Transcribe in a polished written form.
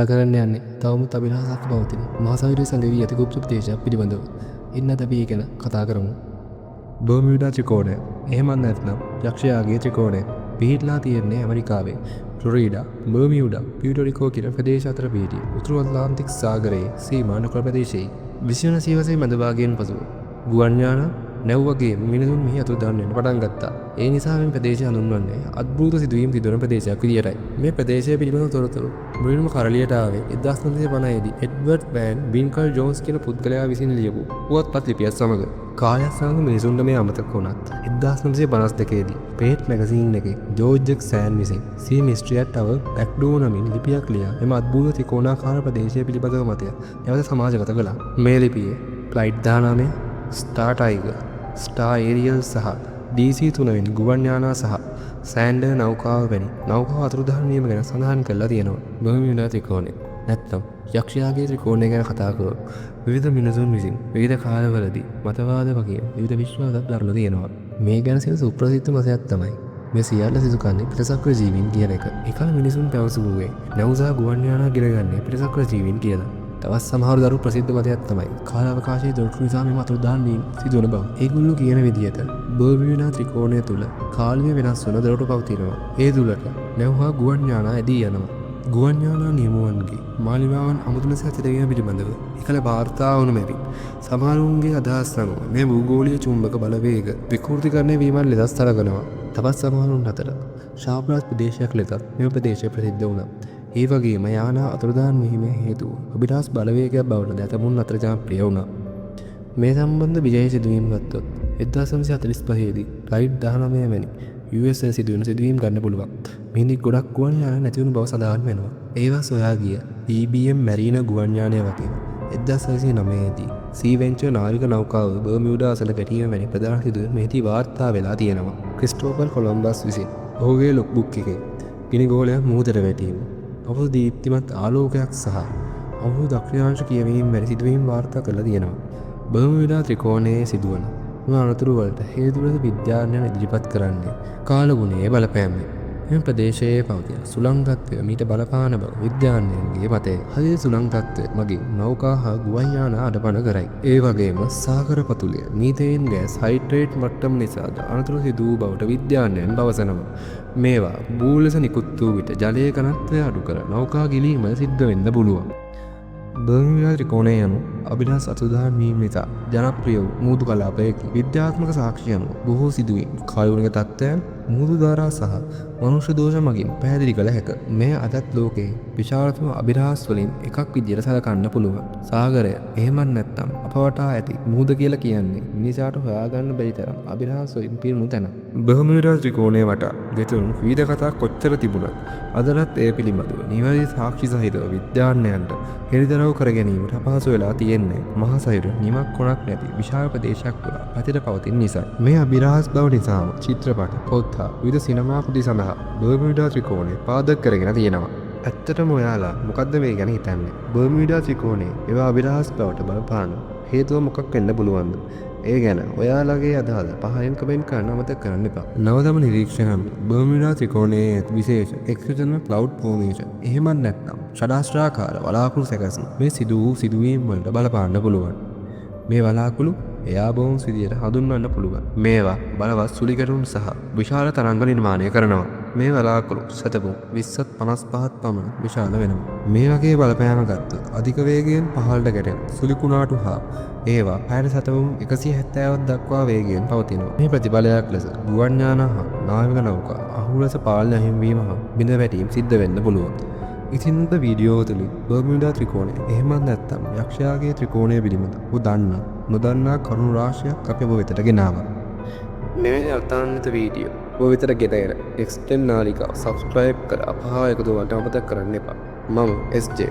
කරන්න යන්නේ තවමුත් අභිලාෂයක් පවතින මහසයුරේ සැඟවී ඇති ගුප්ත ප්‍රදේශයක් පිළිබඳව. ඉන්න අපි ඒ ගැන කතා කරමු. බර්මියුඩා ත්‍රිකෝණය. එහෙමත් නැත්නම් යක්ෂයාගේ ත්‍රිකෝණය. පිහිටලා තියෙන්නේ ඇමරිකාවේ ෆ්ලොරිඩා, බර්මියුඩා, පියුටෝරිකෝ කියන ප්‍රදේශ අතර පිහිටි උතුරු ඇට්ලාන්ටික් සාගරයේ සීමා නොකර ප්‍රදේශයේ 29 සියවසේ මැදභාගයෙන් පසුව ගුවන් යාන නැව්වගේ මිනිසුන් මෙහි අතුරුදහන් වෙන්න පටන් ගත්තා. ඒ නිසා මේ ප්‍රදේශය හඳුන්වන්නේ අද්භූත සිදුවීම් සිදුවන ප්‍රදේශයක් විදියටයි. මේ ප්‍රදේශය පිළිබඳ තොරතුරු මුලින්ම කරලියට ආවේ 1950 දී එඩ්වර්ඩ් වෑන් බින්කල් ජෝන්ස් කියන පුද්ගලයා විසින් ලියපු පුවත්පත් ලිපියක් සමග. කාලයක් සමග මිනිසුන්ට මේ අමතක වුණත් 1952 දී පේට් මැගසින් එකේ ජෝර්ජ් සෑන් විසින් සී මිස්ට්‍රි ඇට් අවර් බැක්ඩෝ නමින් ලිපියක් ලියා එම අද්භූත ත්‍රිකෝණාකාර ප්‍රදේශය පිළිබඳව මතය නැවත සමාජගත කළා. මේ ලිපියේ flight 19, star Tiger, star aerial සහ DC-3 වෙනි ගුවන් යානා සහ සෑන්ඩර් නෞකාව වැනි නෞකාව අතුරුදහන් වීම ගැන සඳහන් කරලා තියෙනවා. බර්මියුඩා ත්‍රිකෝණය නැත්නම් යක්ෂයාගේ ත්‍රිකෝණය ගැන කතා කරොත් විවිධ මිනිසුන් විසින් විවිධ කාලවලදී මතවාද වගේ විවිධ විශ්වාසات දරලා තියෙනවා. මේ ගැන සිය සුප්‍රසිද්ධ මතයක් තමයි මේ සියල්ල සිදු කරන්නේ පිටසක්‍ර ජීවීන් කියන එක. එකල මිනිසුන් පැවසුවේ නැවුසා ගුවන් යානා ගිරගන්නේ පිටසක්‍ර ජීවීන් කියලා. තවත් සමහර දරු ප්‍රසිද්ධ මතයක් තමයි කාලාවකාශයේ දොරටු නිසා මේ අතුරුදහන් වීම සිදුවන බව. ඒගොල්ලෝ කියන විදිහට බර්මියුඩා ත්‍රිකෝණය තුල කාලය වෙනස් වන දොරටු පවතිනවා. ඒ තුලට නැවුවා ගුවන් යානා ඇදී යනවා. ගුවන් යානා නියමුවන්ගේ මාලිගාවන් අමුතුන සැතිරවීම පිළිබඳව එකල වාර්තා වුණු මෙවි. සමහරුන්ගේ අදහස් අනුව මේ භූගෝලීය චුම්බක බලවේග විකෘතිකරණය වීමන් ලෙස සලකනවා. තවත් සමහරුන් අතර ශාප්‍රාජ් ප්‍රදේශයක් ලෙසත් මේ ප්‍රදේශය ප්‍රසිද්ධ වුණා. ඒ වගේම යානා අතුරුදහන් වීමේ හේතුව අභිලාෂ බලවේගයක් බවට දැතමුන් අතර ජනප්‍රිය වුණා. මේ සම්බන්ධ විජය සිදුවීම් ගත්තොත් 1945 දී ෆ්ලයිට් 19 වැනි US සිදුවන සිදුවීම් ගන්න පුළුවන්. මෙහිදී ගොඩක් ගුවන් යාන නැති වුණු බව සඳහන් වෙනවා. ඒවා සොයා ගිය EBM මැරීන ගුවන් යානය වගේ 1909 දී සී වෙන්චර් නාවික නෞකාව බර්මියුඩා අසල ගැටීම වැනි ප්‍රධාන සිදුවීම් මෙහිදී වාර්තා වෙලා තියෙනවා. ක්‍රිස්ටෝෆර් කොලම්බස් විසින් ඔහුගේ ලොග්බුක් එකේ ගිනිගෝලයක් මුහුදට වැටීම, ඔහු දීප්තිමත් ආලෝකයක් සහ ඔහු දක්ෂිණාංශ කියවීම වැනි සිදුවීම් වාර්තා කරලා තියෙනවා. බර්මියුඩා ත්‍රිකෝණයේ සිදුවන මෙම අනතුරු වලට හේතු ලෙස විද්‍යාඥයන් ඉදිරිපත් කරන්නේ කාලගුණයේ බලපෑමයි. මෙම ප්‍රදේශයේ පවතින සුළංගත්වය මීට බලපාන බව විද්‍යාඥයන්ගේ මතය. හදිසි සුළංගත්වය මගින් නෞකා හා ගුවන් යාන අඩපණ කරයි. ඒ වගේම සාගර පතුලේ මීතේන් ගෑස් හයිඩ්‍රේට් මට්ටම නිසාද අනතුරු සිදු වූ බවට විද්‍යාඥයන් පවසනවා. මේවා බූ ලෙස නිකුත් වූ විට ජලයේ ඝනත්වය අඩු කර නෞකා ගිලීම සිද්ධ වෙන්න පුළුවන්. බර්මියුඩා ත්‍රිකෝණය යනු අභිලාෂ අතුරුදහන් වීම නිසා ජනප්‍රිය වූ මුහුදු කලාපයකි. විද්‍යාත්මක සාක්ෂි අනුව බොහෝ සිදුවීම් කායුනික තත්ත්වයන්, මුහුදු ධාරා සහ මනුෂ්‍ය දෝෂ මගින් පැහැදිලි කළ හැක. මෙය අදත් ලෝකයේ විශාලතම අභිලාෂ වලින් එකක් විදියට සලකන්න පුළුවන්. සාගරය එහෙමත් නැත්නම් අප වටා ඇති මුහුද කියලා කියන්නේ මිනිසාට හොයාගන්න බැරි තරම් අභිලාෂ වලින් පිරුණු තැන. බර්මියුඩා ත්‍රිකෝණය වටා ගෙතුණු විවිධ කතා කොච්චර තිබුණත් අදටත් ඒ පිළිබඳව නිවැරදි සාක්ෂි සහිතව විද්‍යාඥයන්ට හෙළිදරව් කර ගැනීමට අපහසු වෙලා තියෙන්නේ මහා සයුර නිමක් කොනක් නැති විශාල ප්‍රදේශයක් පුරා පැතිර පවතින නිසා. මේ අභිරහස් බව නිසාම චිත්‍රපට, පොත් හා විවිධ සිනමා කෘති සඳහා බර්මියුඩා ත්‍රිකෝණය පාදක කරගෙන තියෙනවා. ඇත්තටම ඔයාලා මොකද්ද මේ ගැන හිතන්නේ? බර්මියුඩා ත්‍රිකෝණය ඒවා අභිරහස් බවට බලපාන හේතුව මොකක් වෙන්න පුළුවන්ද? ඒ ගැන ඔයාලගේ අදහස පහලින් කමෙන්ට් කරන්න අමතක කරන්න එපා. නවතම නිරීක්ෂණ බර්මියුඩා ත්‍රිකෝණයේ විශේෂ එක්ස්ටර්නල් ක්ලවුඩ් ෆෝමේෂන් එහෙමත් නැත්නම් ෂඩාස්ත්‍රාකාර වලාකුළු සැකසීම මේ සිදු වූ සිදුවීම් වලට බලපාන්න පුළුවන්. මේ වලාකුළු එයාබෝන්ස් විදියට හඳුන්වන්න පුළුවන්. මේවා බලවත් සුළිකැටුම් සහ විශාල තරංග නිර්මාණය කරනවා. මේ වලාකුළු සතපුම් 20ත් 55ත් පමණ විශාල වෙනවා. මේ වගේ බලපෑම ගත්තොත් අධික වේගයෙන් පහළට ගැටෙන සුළි කුණාටු හා ඒවා පැයට සතපුම් 170ක් දක්වා වේගයෙන් පවතිනවා. මේ ප්‍රතිඵලයක් ලෙස ගුවන් යාන හා නාවික නෞකා අහු ලෙස පාලනය හිමිවීම හා බිඳ වැටීම් සිද්ධ වෙන්න පුළුවන්. ඉතින් අද වීඩියෝ තුලින් බර්මියුඩා ත්‍රිකෝණය එහෙමත් නැත්නම් යක්ෂයාගේ ත්‍රිකෝණය පිළිබඳ දන්නා නොදන්නා කරුණු රාශියක් අපි ඔබ වෙතට ගෙනාවා. මෙවැනි අර්ථාන්විත වීඩියෝ ඔබ වෙතට ගෙනගෙන එක්ස්ටෙන්ඩ් නාලිකාව සබ්ස්ක්‍රයිබ් කර අපහා එකතු වලට අමතක කරන්න එපා. මම SJ